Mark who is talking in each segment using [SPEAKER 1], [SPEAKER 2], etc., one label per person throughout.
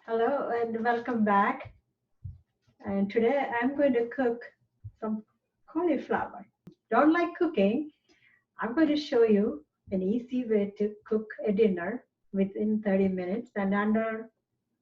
[SPEAKER 1] Hello and welcome back. And today I'm going to cook some cauliflower. Don't like cooking? I'm going to show you an easy way to cook a dinner within 30 minutes and under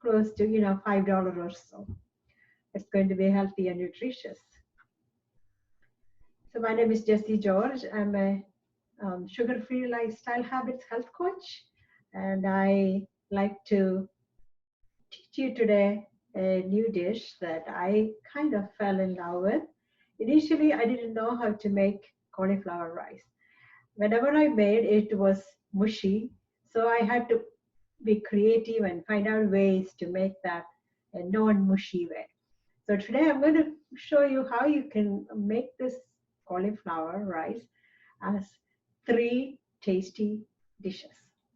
[SPEAKER 1] close to, $5 or so. It's going to be healthy and nutritious. So my name is Jessie George. I'm a sugar-free lifestyle habits health coach, and I like to teach you today a new dish that I kind of fell in love with. Initially, I didn't know how to make cauliflower rice. Whenever I made it was mushy, so I had to be creative and find out ways to make that a non-mushy way. So today I'm going to show you how you can make this cauliflower rice as three tasty dishes,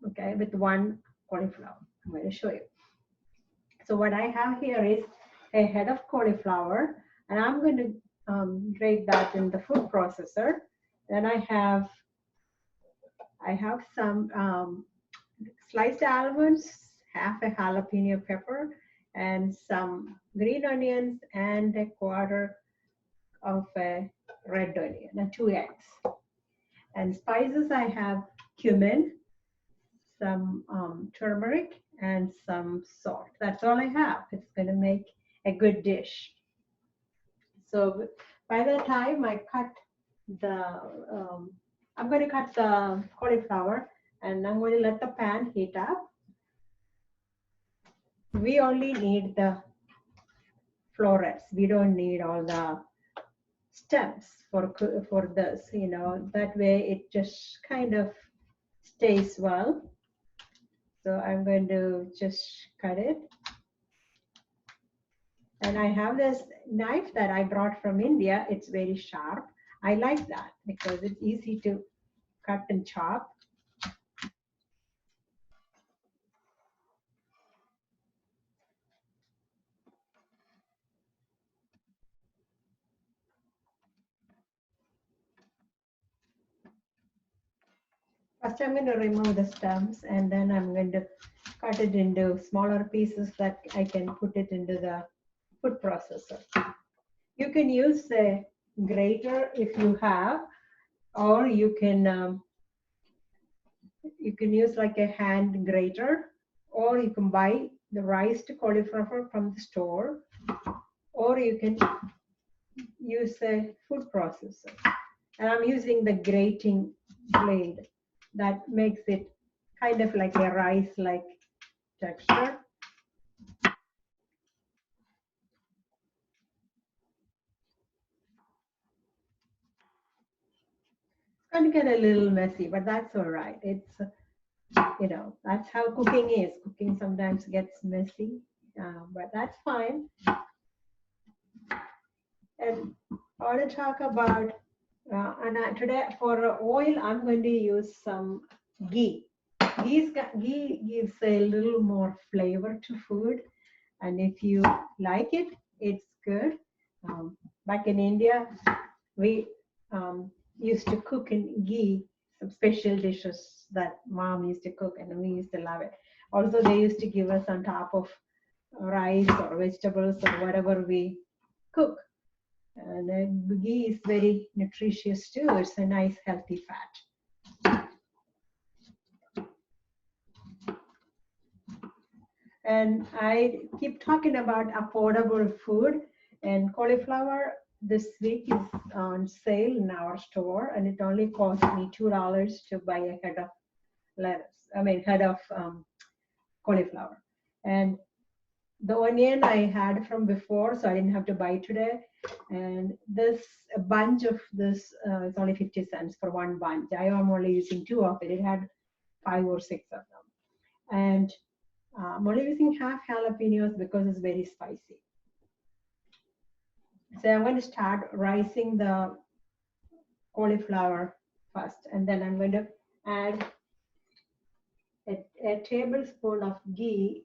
[SPEAKER 1] okay, with one cauliflower. I'm going to show you. So what I have here is a head of cauliflower, and I'm going to grate that in the food processor. Then I have some sliced almonds, half a jalapeno pepper, and some green onions, and a quarter of a red onion, and 2 eggs. And spices, I have cumin, some turmeric, and some salt. That's all I have. It's going to make a good dish. So by the time I cut the, I'm going to cut the cauliflower, and I'm going to let the pan heat up. We only need the florets. We don't need all the stems for this. That way it just kind of stays well. So I'm going to just cut it. And I have this knife that I brought from India. It's very sharp. I like that because it's easy to cut and chop. First, I'm going to remove the stems, and then I'm going to cut it into smaller pieces that I can put it into the food processor. You can use a grater if you have, or you can use like a hand grater, or you can buy the riced cauliflower from the store, or you can use a food processor. And I'm using the grating blade that makes it kind of like a rice-like texture. It's going to get a little messy, but that's all right. It's, that's how cooking is. Cooking sometimes gets messy, but that's fine. And I want to talk about, today for oil, I'm going to use some ghee. Ghee gives a little more flavor to food, and if you like it, it's good. Back in India, we used to cook in ghee some special dishes that mom used to cook, and we used to love it. Also, they used to give us on top of rice or vegetables or whatever we cook. And ghee is very nutritious too. It's a nice healthy fat. And I keep talking about affordable food, and cauliflower this week is on sale in our store, and it only cost me $2 to buy a head of lettuce. Head of cauliflower. And the onion I had from before, so I didn't have to buy today. And a bunch of this is only 50 cents for one bunch. I am only using two of it. It had 5 or 6 of them. And I'm only using half jalapenos because it's very spicy. So I'm going to start ricing the cauliflower first, and then I'm going to add a tablespoon of ghee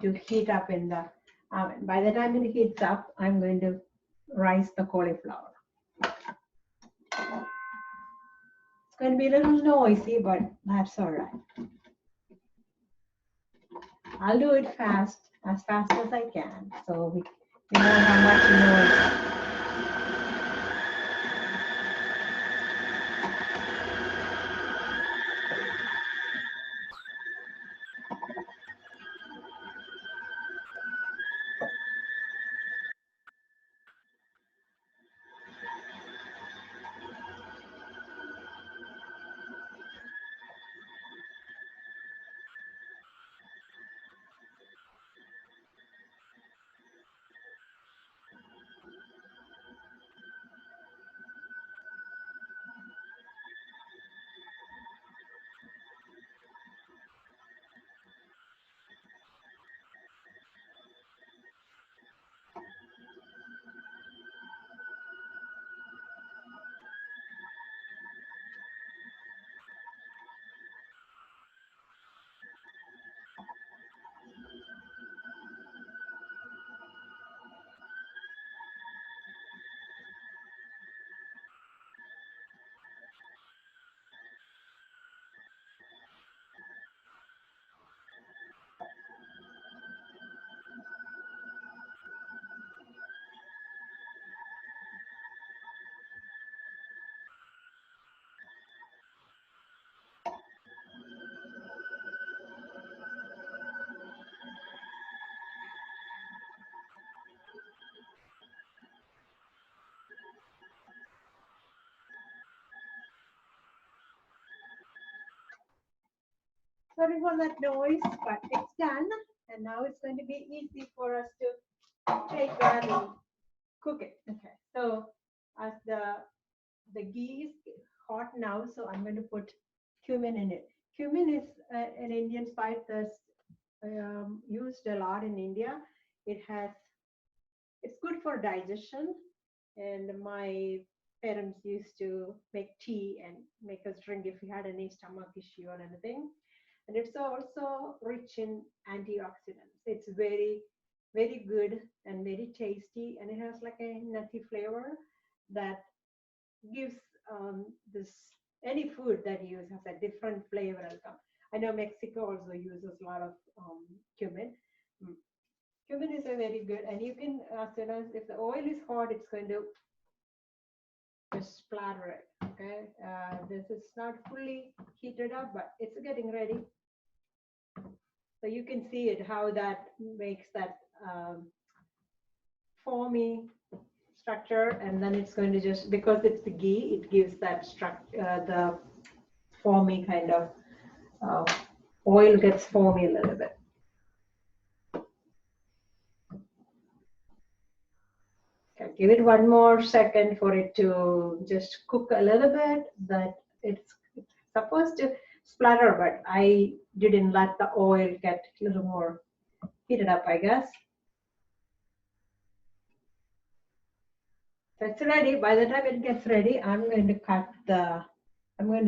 [SPEAKER 1] to heat up in the oven. By the time it heats up, I'm going to rice the cauliflower. It's going to be a little noisy, but that's all right. I'll do it fast as fast as I can. So we know how much noise. Sorry for that noise, but it's done. And now it's going to be easy for us to take that and cook it. Okay, so as the ghee is hot now, so I'm going to put cumin in it. Cumin is an Indian spice that's used a lot in India. It's good for digestion, and my parents used to make tea and make us drink if we had any stomach issue or anything. And it's also rich in antioxidants. It's very, very good and very tasty, and it has like a nutty flavor that gives this any food that you use has a different flavor. I know Mexico also uses a lot of cumin. Mm. Cumin is a very good, and you can, as soon as if the oil is hot, it's going to just splatter it. Okay, this is not fully heated up, but it's getting ready. So you can see it how that makes that foamy structure, and then it's going to just, because it's the ghee, it gives that the foamy kind of uh, oil gets foamy a little bit. Okay, give it one more second for it to just cook a little bit. That it's supposed to splatter, but I didn't let the oil get a little more heated up, I guess. So it's ready. By the time it gets ready, I'm going to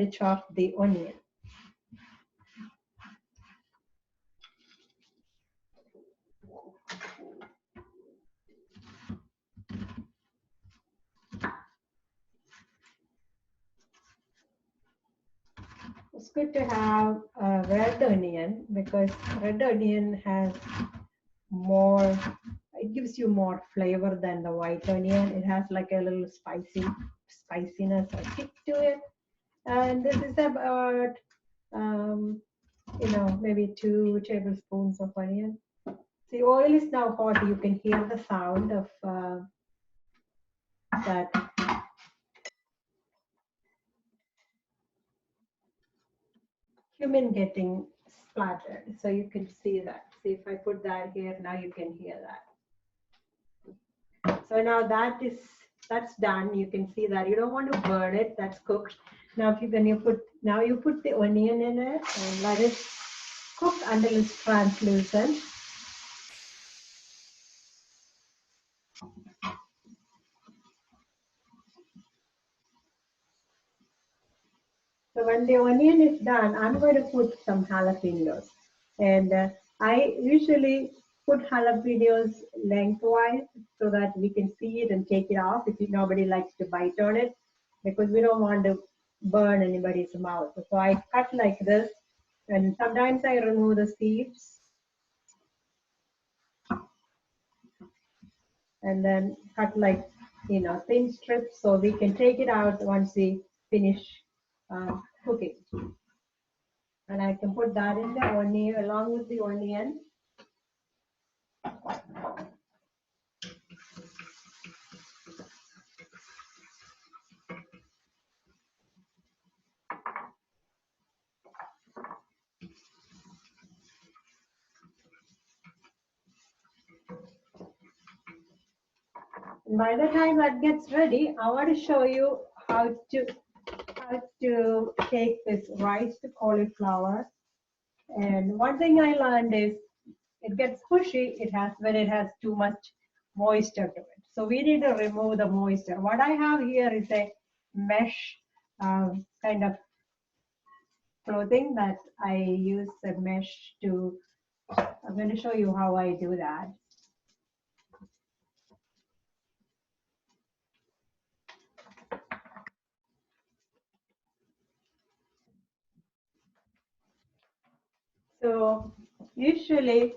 [SPEAKER 1] chop the onion. It's good to have a red onion because red onion has more, it gives you more flavor than the white onion. It has like a little spiciness or kick to it. And this is about, maybe 2 tablespoons of onion. The oil is now hot. You can hear the sound of that cumin getting splattered. So you can see that. See, if I put that here, now you can hear that. So now that's done. You can see that you don't want to burn it. That's cooked. Now if you put the onion in it and let it cook until it's translucent. So when the onion is done, I'm going to put some jalapenos. And I usually put jalapenos lengthwise so that we can see it and take it off if nobody likes to bite on it, because we don't want to burn anybody's mouth. So I cut like this, and sometimes I remove the seeds. and then cut like, thin strips so we can take it out once we finish cooking. And I can put that in the onion along with the onion. And by the time that gets ready, I want to show you how to take this rice to cauliflower. And one thing I learned is it gets pushy when it has too much moisture to it. So we need to remove the moisture. What I have here is a mesh kind of clothing that I use a mesh to. I'm going to show you how I do that. So usually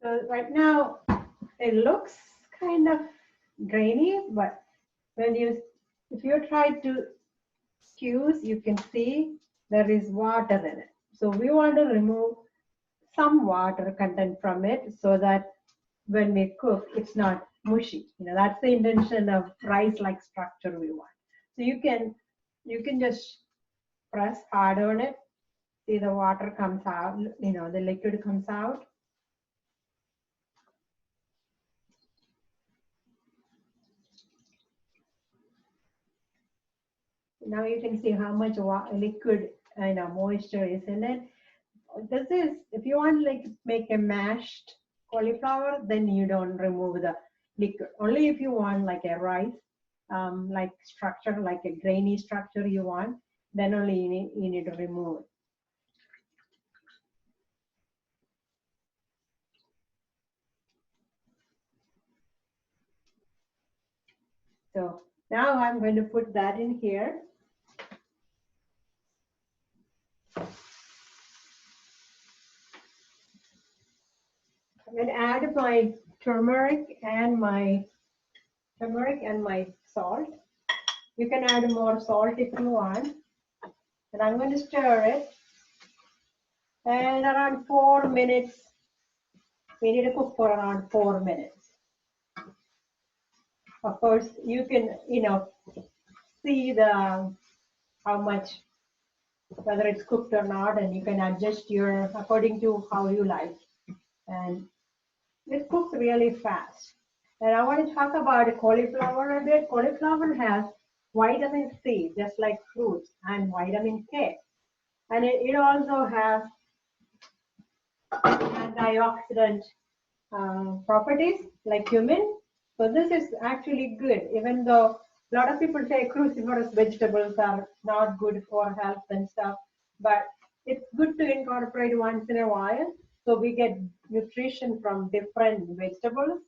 [SPEAKER 1] so right now it looks kind of grainy, but if you try to squeeze, you can see there is water in it. So we want to remove some water content from it so that when we cook, it's not mushy. That's the intention of rice-like structure we want. So you can just press hard on it. See the water comes out, the liquid comes out. Now you can see how much liquid moisture is in it. This is, if you want like make a mashed cauliflower, then you don't remove the liquid. Only if you want like a rice like structure, like a grainy structure you want, then only you need to remove it. So now I'm going to put that in here. I'm going to add my turmeric and my salt. You can add more salt if you want. And I'm going to stir it. And around 4 minutes, we need to cook for around 4 minutes. Of course, you can, see how much, whether it's cooked or not, and you can adjust according to how you like. And it cooks really fast. And I want to talk about cauliflower a bit. Cauliflower has vitamin C, just like fruits, and vitamin K. And it also has antioxidant properties like cumin. So this is actually good, even though a lot of people say cruciferous vegetables are not good for health and stuff, but it's good to incorporate once in a while so we get nutrition from different vegetables.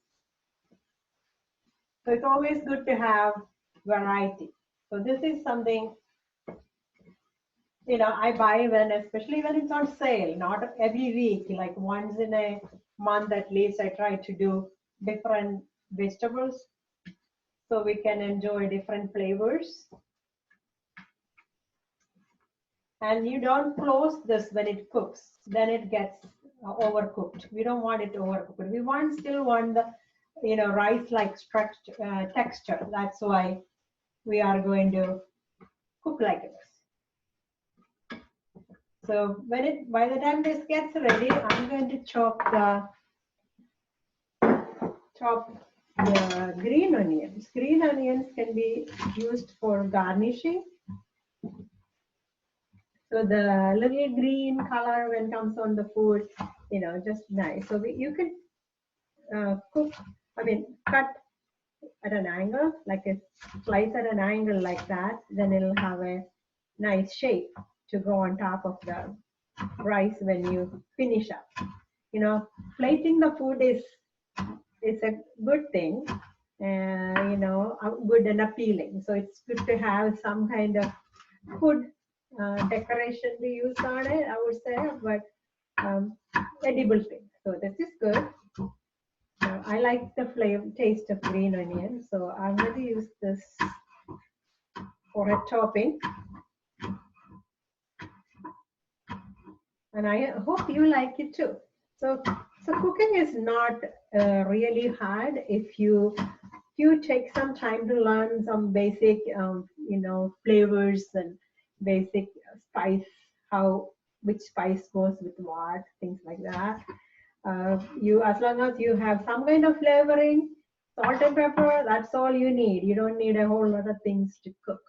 [SPEAKER 1] So it's always good to have variety. So this is something, I buy especially when it's on sale, not every week, like once in a month at least, I try to do different vegetables so we can enjoy different flavors. And you don't close this when it cooks, then it gets overcooked. We don't want it overcooked. We still want the rice-like structure, texture. That's why we are going to cook like this. So by the time this gets ready, I'm going to chop the green onions. Green onions can be used for garnishing. So the little green color when it comes on the food, just nice. So you can cut at an angle, like a slice at an angle like that, then it'll have a nice shape to go on top of the rice when you finish up. Plating the food is it's a good thing, good and appealing. So it's good to have some kind of food decoration to use on it, I would say, but edible thing. So this is good. I like the flavor, taste of green onion, so I'm going to use this for a topping. And I hope you like it too. So cooking is not really hard if you take some time to learn some basic, flavors and basic spice, how which spice goes with what, things like that. You, as long as you have some kind of flavoring, salt and pepper, that's all you need. You don't need a whole lot of things to cook.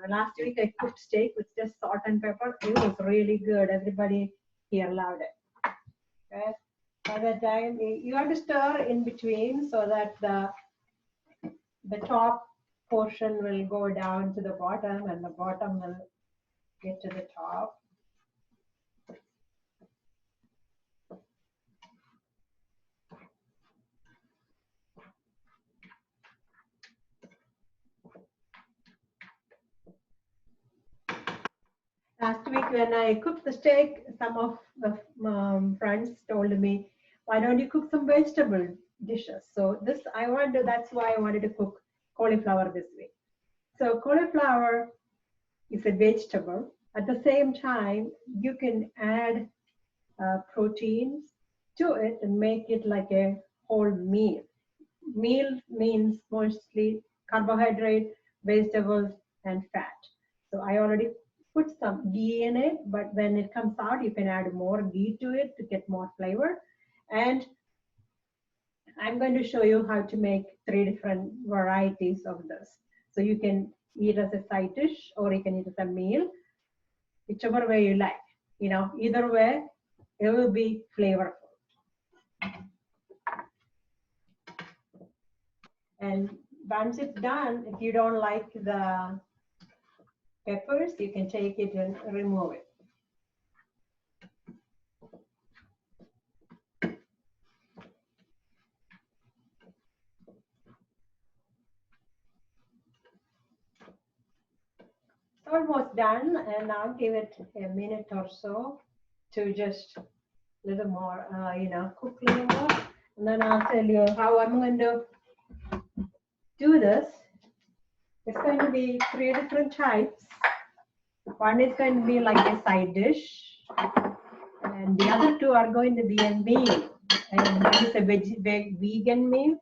[SPEAKER 1] Last week I cooked steak with just salt and pepper. It was really good. Everybody here loved it. Okay. By the time you have to stir in between so that the top portion will go down to the bottom and the bottom will get to the top. Last week when I cooked the steak, some of the friends told me, why don't you cook some vegetable dishes? So that's why I wanted to cook cauliflower this week. So cauliflower is a vegetable. At the same time, you can add proteins to it and make it like a whole meal. Meal means mostly carbohydrate, vegetables, and fat. So I already put some ghee in it, but when it comes out, you can add more ghee to it to get more flavor. And I'm going to show you how to make 3 different varieties of this. So you can eat as a side dish or you can eat as a meal, whichever way you like. Either way, it will be flavorful. And once it's done, if you don't like the peppers, you can take it and remove it. Almost done, and I'll give it a minute or so to just a little more, cook a little more. And then I'll tell you how I'm going to do this. It's going to be 3 different types. One is going to be like a side dish, and the other 2 are going to be a meal. And one is a vegan meal.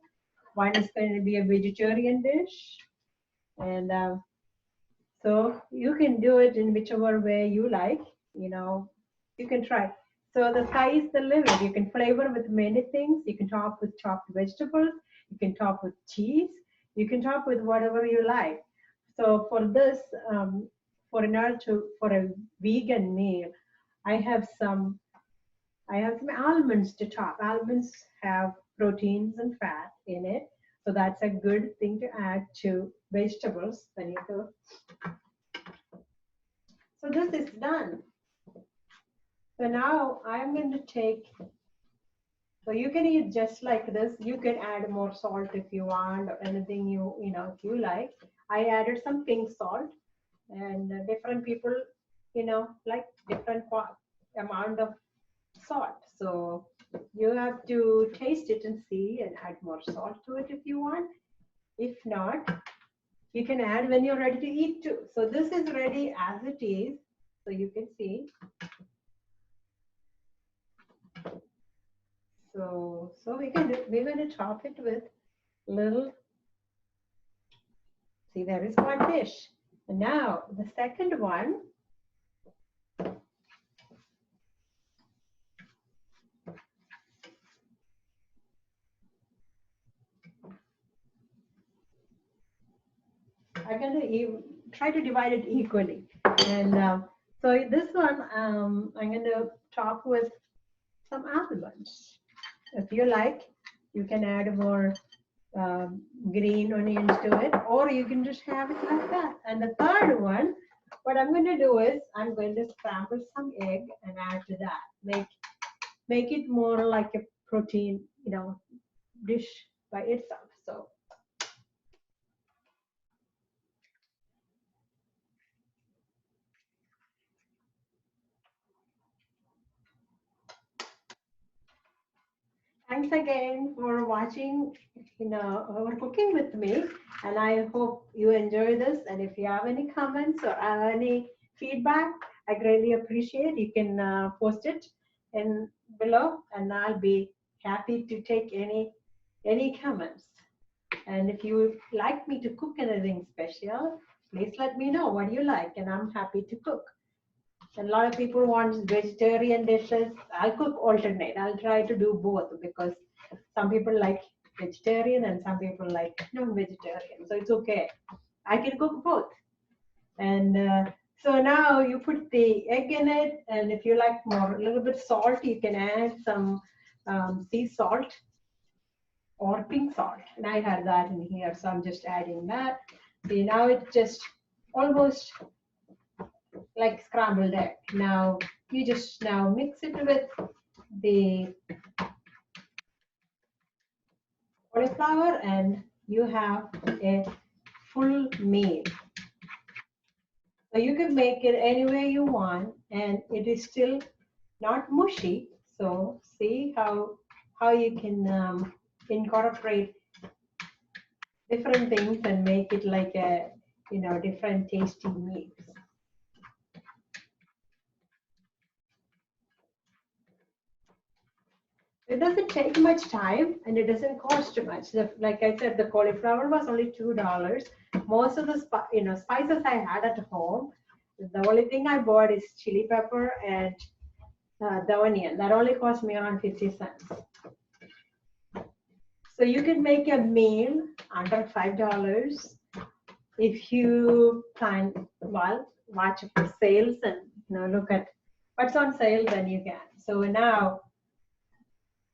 [SPEAKER 1] One is going to be a vegetarian dish. And so you can do it in whichever way you like, you can try. So the sky is the limit. You can flavor with many things. You can top with chopped vegetables. You can top with cheese. You can top with whatever you like. So for this, for a vegan meal, I have some almonds to top. Almonds have proteins and fat in it. So that's a good thing to add to vegetables when you cook. So this is done. So now I'm going to take, so you can eat just like this. You can add more salt if you want or anything if you like. I added some pink salt and different people, like different amount of salt. So you have to taste it and see and add more salt to it if you want. If not, you can add when you're ready to eat too. So this is ready as it is. So you can see. So we're going to top it with little. See, there is one dish. And now the second one. I'm going to try to divide it equally. And so this one, I'm going to top with some almonds. If you like, you can add more green onions to it, or you can just have it like that. And the third one, what I'm going to do is I'm going to scramble some egg and add to that. Make it more like a protein, dish by itself. So thanks again for watching, or cooking with me. And I hope you enjoy this. And if you have any comments or any feedback, I greatly appreciate. You can post it in below, and I'll be happy to take any comments. And if you would like me to cook anything special, please let me know what you like, and I'm happy to cook. A lot of people want vegetarian dishes. I'll cook alternate. I'll try to do both because some people like vegetarian and some people like non-vegetarian. So it's okay. I can cook both. And so now you put the egg in it, and if you like more, a little bit salt, you can add some sea salt or pink salt. And I had that in here, so I'm just adding that. See, now it's just almost like scrambled egg. Now you just now mix it with the cauliflower and you have a full meal. So you can make it any way you want and it is still not mushy. So see how you can incorporate different things and make it like a different tasty meals. It doesn't take much time and it doesn't cost too much. Like I said, the cauliflower was only $2. Most of the spices I had at home, the only thing I bought is chili pepper and the onion. That only cost me around 50 cents. So you can make a meal under $5 if you can, watch for sales and look at what's on sale, then you can. So now,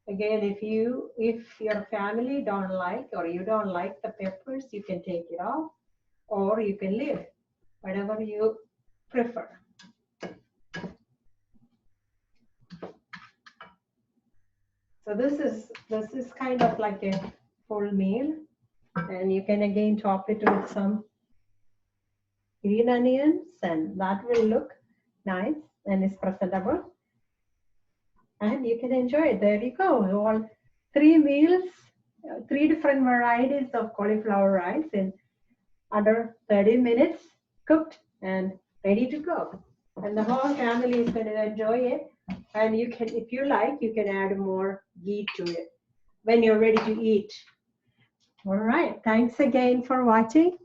[SPEAKER 1] again, if your family don't like or you don't like the peppers, you can take it off or you can leave it, whatever you prefer. So this is kind of like a full meal, and you can again top it with some green onions, and that will look nice and is presentable. And you can enjoy it. There you go. All 3 meals, 3 different varieties of cauliflower rice in under 30 minutes, cooked and ready to go. And the whole family is going to enjoy it. And you can, if you like, you can add more ghee to it when you're ready to eat. All right. Thanks again for watching.